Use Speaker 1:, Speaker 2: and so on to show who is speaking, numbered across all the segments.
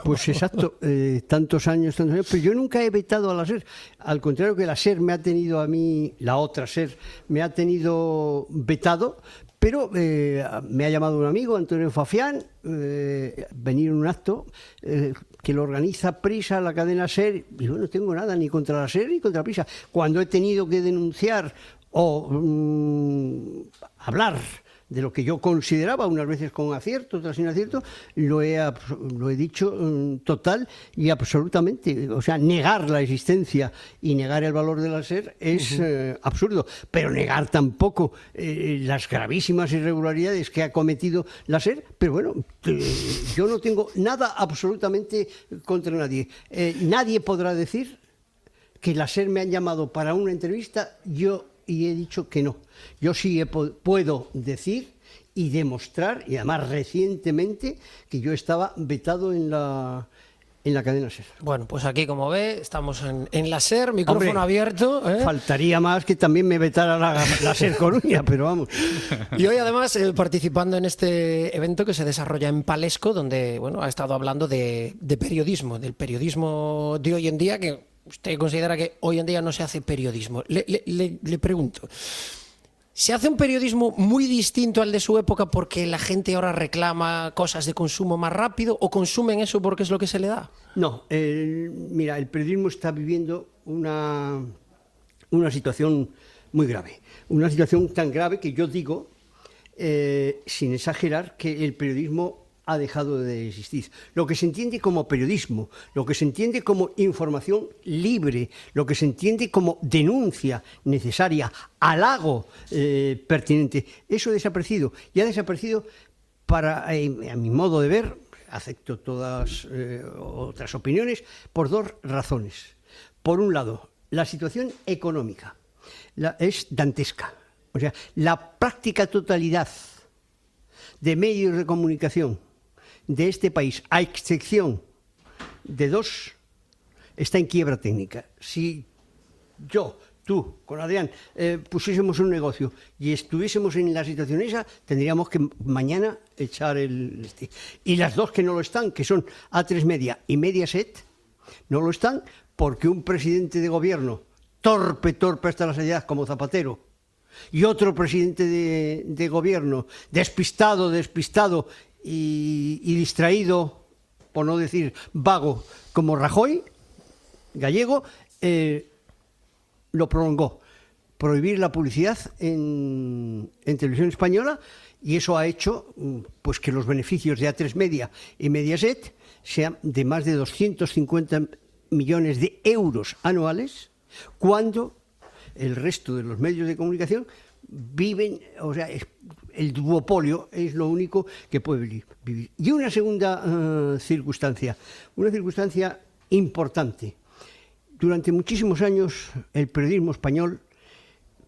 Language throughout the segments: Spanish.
Speaker 1: Pues exacto, tantos años, pero yo nunca he vetado a la SER, al contrario que la SER me ha tenido a mí, la otra SER me ha tenido vetado, pero me ha llamado un amigo, Antonio Fafián, venir en un acto que lo organiza Prisa, la cadena SER, y yo no tengo nada ni contra la SER ni contra Prisa. Cuando he tenido que denunciar o hablar de lo que yo consideraba, unas veces con acierto, otras sin acierto, lo he dicho total y absolutamente. O sea, negar la existencia y negar el valor de la SER es absurdo, pero negar tampoco las gravísimas irregularidades que ha cometido la SER. Pero bueno, yo no tengo nada absolutamente contra nadie. Nadie podrá decir que la SER me han llamado para una entrevista, y he dicho que no. Yo sí puedo decir y demostrar, y además recientemente, que yo estaba vetado en la cadena SER.
Speaker 2: Bueno, pues aquí, como ve, estamos en la SER, micrófono Hombre, abierto.
Speaker 1: Faltaría más que también me vetara la SER Coruña, pero vamos.
Speaker 2: Y hoy, además, participando en este evento que se desarrolla en Palesco, donde ha estado hablando de periodismo, del periodismo de hoy en día, que usted considera que hoy en día no se hace periodismo. Le pregunto, ¿se hace un periodismo muy distinto al de su época porque la gente ahora reclama cosas de consumo más rápido, o consumen eso porque es lo que se le da?
Speaker 1: No, mira, el periodismo está viviendo una situación muy grave. Una situación tan grave que yo digo, sin exagerar, que el periodismo ha dejado de existir. Lo que se entiende como periodismo, lo que se entiende como información libre, lo que se entiende como denuncia necesaria, halago pertinente, eso ha desaparecido. Y ha desaparecido a mi modo de ver, acepto todas otras opiniones, por dos razones. Por un lado, la situación económica es dantesca. O sea, la práctica totalidad de medios de comunicación de este país, a excepción de dos, está en quiebra técnica. Si yo, tú, con Adrián, pusiésemos un negocio y estuviésemos en la situación esa, tendríamos que mañana echar y las dos que no lo están, que son A3 Media y Mediaset, no lo están porque un presidente de gobierno torpe hasta la saciedad como Zapatero, y otro presidente de gobierno despistado y distraído, por no decir vago, como Rajoy, gallego, lo prolongó. Prohibir la publicidad en televisión española, y eso ha hecho pues que los beneficios de A3 Media y Mediaset sean de más de 250 millones de euros anuales, cuando el resto de los medios de comunicación viven, o sea, el duopolio es lo único que puede vivir. Y una segunda circunstancia importante. Durante muchísimos años el periodismo español,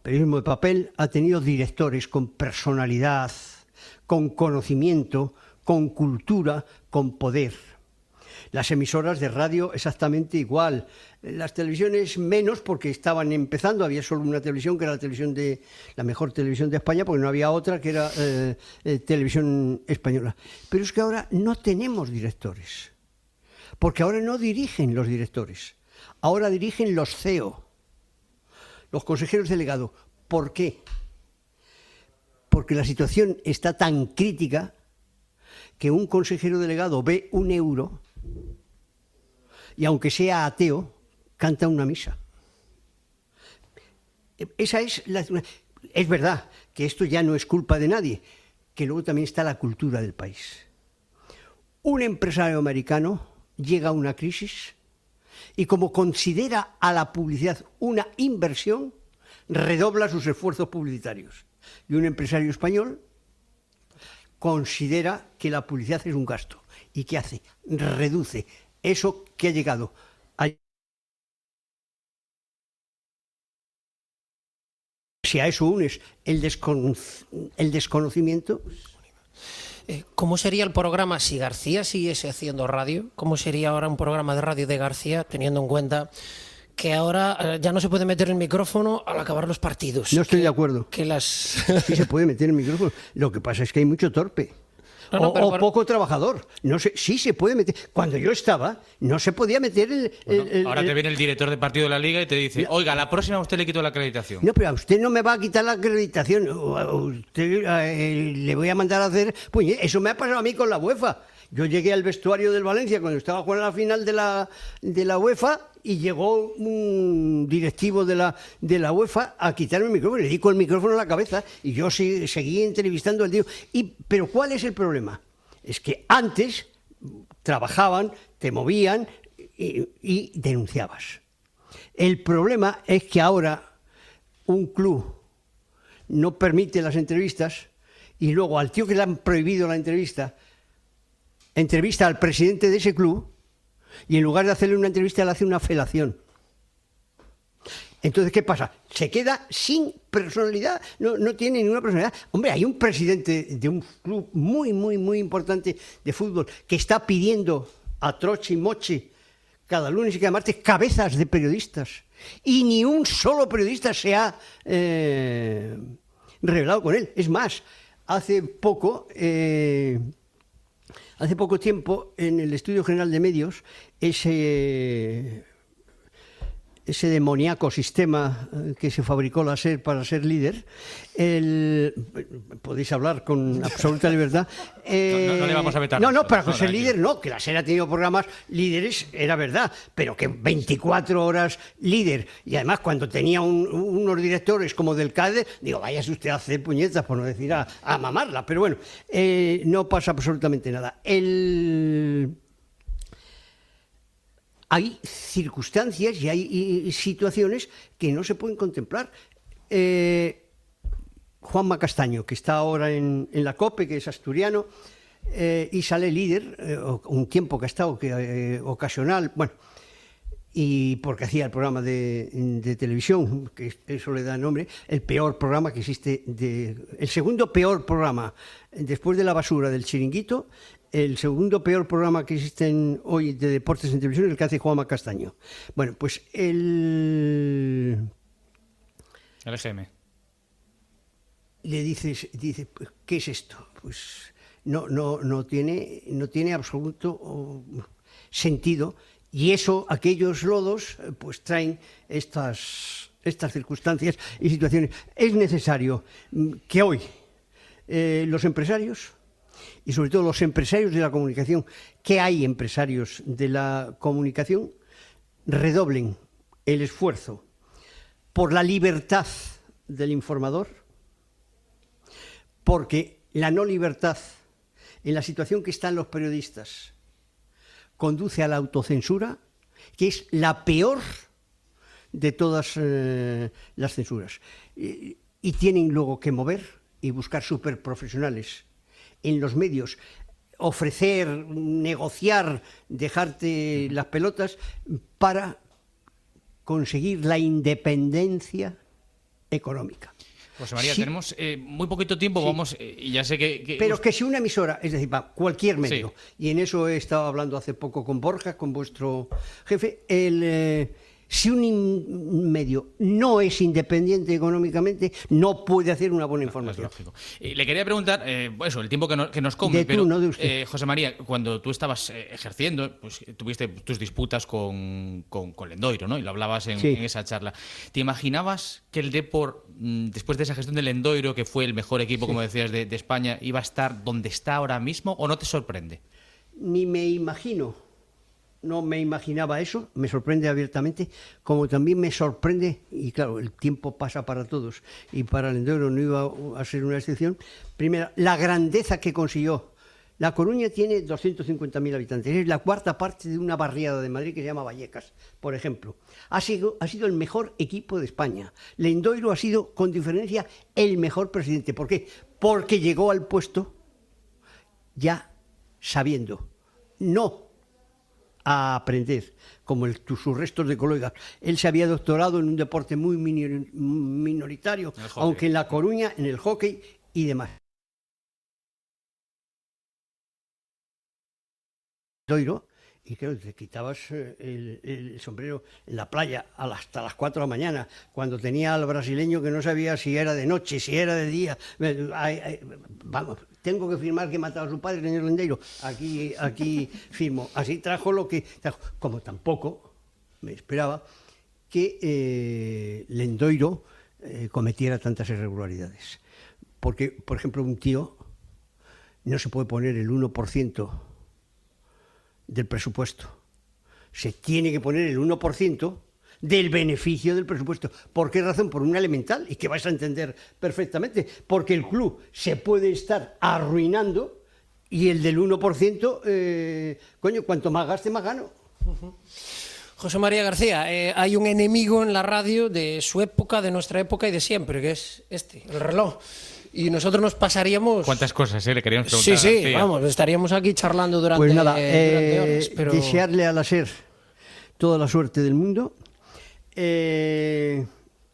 Speaker 1: periodismo de papel, ha tenido directores con personalidad, con conocimiento, con cultura, con poder. Las emisoras de radio exactamente igual. Las televisiones menos, porque estaban empezando, había solo una televisión que era la mejor televisión de España, porque no había otra que era televisión española. Pero es que ahora no tenemos directores, porque ahora no dirigen los directores, ahora dirigen los CEO, los consejeros delegados. ¿Por qué? Porque la situación está tan crítica que un consejero delegado ve un euro y, aunque sea ateo, canta una misa. Esa es verdad que esto ya no es culpa de nadie, que luego también está la cultura del país. Un empresario americano llega a una crisis y, como considera a la publicidad una inversión, redobla sus esfuerzos publicitarios. Y un empresario español considera que la publicidad es un gasto. ¿Y qué hace? Reduce eso que ha llegado a... Si a eso unes el desconocimiento...
Speaker 2: ¿Cómo sería el programa si García siguiese haciendo radio? ¿Cómo sería ahora un programa de radio de García, teniendo en cuenta que ahora ya no se puede meter el micrófono al acabar los partidos?
Speaker 1: No estoy de acuerdo.
Speaker 2: Sí
Speaker 1: se puede meter el micrófono. Lo que pasa es que hay mucho torpe.
Speaker 2: No,
Speaker 1: o poco trabajador. No sé, sí se puede meter. Cuando yo estaba, no se podía meter
Speaker 3: ahora te viene el director de partido de la Liga y te dice, oiga, la próxima a usted le quito la acreditación.
Speaker 1: No, pero a usted no me va a quitar la acreditación. A usted le voy a mandar a hacer... Pues eso me ha pasado a mí con la UEFA. Yo llegué al vestuario del Valencia cuando estaba jugando la final de la UEFA y llegó un directivo de la UEFA a quitarme el micrófono. Le di con el micrófono en la cabeza y yo seguí entrevistando al tío. Pero ¿cuál es el problema? Es que antes trabajaban, te movían y denunciabas. El problema es que ahora un club no permite las entrevistas y luego al tío que le han prohibido la entrevista al presidente de ese club y en lugar de hacerle una entrevista le hace una felación. Entonces, ¿qué pasa? Se queda sin personalidad, no tiene ninguna personalidad. Hombre, hay un presidente de un club muy, muy, muy importante de fútbol que está pidiendo a troche y moche cada lunes y cada martes cabezas de periodistas y ni un solo periodista se ha revelado con él. Es más, hace poco tiempo, en el Estudio General de Medios, ese demoníaco sistema que se fabricó la SER para ser líder, podéis hablar con absoluta libertad.
Speaker 3: No le vamos a vetar.
Speaker 1: No, para ser líder no, que la SER ha tenido programas líderes, era verdad, pero que 24 horas líder, y además cuando tenía unos directores como del CADE, digo, váyase usted a hacer puñetas, por no decir a mamarla, pero bueno, no pasa absolutamente nada. Hay circunstancias y hay situaciones que no se pueden contemplar. Juanma Castaño, que está ahora en la COPE, que es asturiano, y sale líder, un tiempo que ha estado ocasional, bueno, y porque hacía el programa de televisión, que eso le da nombre, el peor programa que existe, el segundo peor programa, después de La Basura del Chiringuito, el segundo peor programa que existen hoy de deportes en televisión es el que hace Juanma Castaño. Bueno, pues el
Speaker 3: EGM.
Speaker 1: Le dice, pues, ¿qué es esto? Pues no tiene absoluto sentido. Y eso, aquellos lodos, pues traen estas circunstancias y situaciones. Es necesario que hoy los empresarios, y sobre todo los empresarios de la comunicación, que hay empresarios de la comunicación, redoblen el esfuerzo por la libertad del informador, porque la no libertad, en la situación que están los periodistas, conduce a la autocensura, que es la peor de todas las censuras. Y tienen luego que mover y buscar superprofesionales en los medios, ofrecer, negociar, dejarte las pelotas para conseguir la independencia económica.
Speaker 3: José María,
Speaker 1: sí,
Speaker 3: tenemos muy poquito tiempo, sí, vamos, y ya sé que...
Speaker 1: Pero que si una emisora, es decir, para cualquier medio, sí, y en eso he estado hablando hace poco con Borja, con vuestro jefe, si un medio no es independiente económicamente, no puede hacer una buena información.
Speaker 3: Es lógico. Le quería preguntar, eso, el tiempo que nos come,
Speaker 1: de tú,
Speaker 3: pero
Speaker 1: no de usted.
Speaker 3: José María, cuando tú estabas ejerciendo, pues tuviste tus disputas con Lendoiro, ¿no? Y lo hablabas en esa charla. ¿Te imaginabas que el Depor, después de esa gestión de Lendoiro, que fue el mejor equipo, como decías, de España, iba a estar donde está ahora mismo, o no te sorprende?
Speaker 1: Ni me imagino. No me imaginaba eso, me sorprende abiertamente, como también me sorprende, y claro, el tiempo pasa para todos, y para el Lendoiro no iba a ser una excepción. Primero, la grandeza que consiguió. La Coruña tiene 250.000 habitantes, es la cuarta parte de una barriada de Madrid que se llama Vallecas, por ejemplo. Ha sido el mejor equipo de España. Lendoiro ha sido, con diferencia, el mejor presidente. ¿Por qué? Porque llegó al puesto ya sabiendo, no a aprender, como sus restos de colegas. Él se había doctorado en un deporte muy minoritario, aunque en La Coruña, en el hockey y demás. Doiro, y claro, te quitabas el sombrero en la playa hasta las 4 de la mañana, cuando tenía al brasileño que no sabía si era de noche, si era de día. Vamos, tengo que firmar que he matado a su padre, señor Lendeiro, aquí firmo. Así trajo lo que trajo. Como tampoco me esperaba que Lendoiro cometiera tantas irregularidades. Porque, por ejemplo, un tío no se puede poner el 1% del presupuesto. Se tiene que poner el 1% del beneficio del presupuesto. ¿Por qué razón? Por una elemental, y que vais a entender perfectamente. Porque el club se puede estar arruinando y el del 1%, cuanto más gaste, más gano.
Speaker 2: José María García, hay un enemigo en la radio de su época, de nuestra época y de siempre, que es el reloj. Y nosotros nos pasaríamos...
Speaker 3: ¿Cuántas cosas le queríamos preguntar?
Speaker 2: Sí, vamos, estaríamos aquí charlando durante horas. Pero...
Speaker 1: desearle a la SER toda la suerte del mundo. He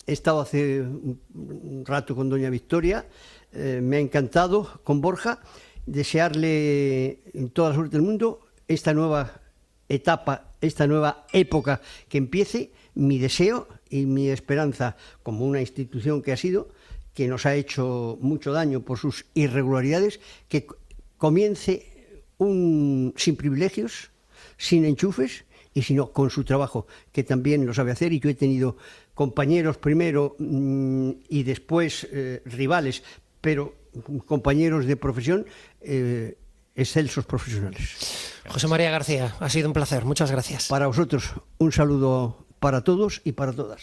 Speaker 1: estado hace un rato con doña Victoria, me ha encantado con Borja. Desearle toda la suerte del mundo, esta nueva etapa, esta nueva época que empiece. Mi deseo y mi esperanza como una institución que ha sido, que nos ha hecho mucho daño por sus irregularidades, que comience sin privilegios, sin enchufes y sino con su trabajo, que también lo sabe hacer. Y yo he tenido compañeros primero y después rivales, pero compañeros de profesión, excelsos profesionales.
Speaker 2: José María García, ha sido un placer, muchas gracias.
Speaker 1: Para vosotros, un saludo para todos y para todas.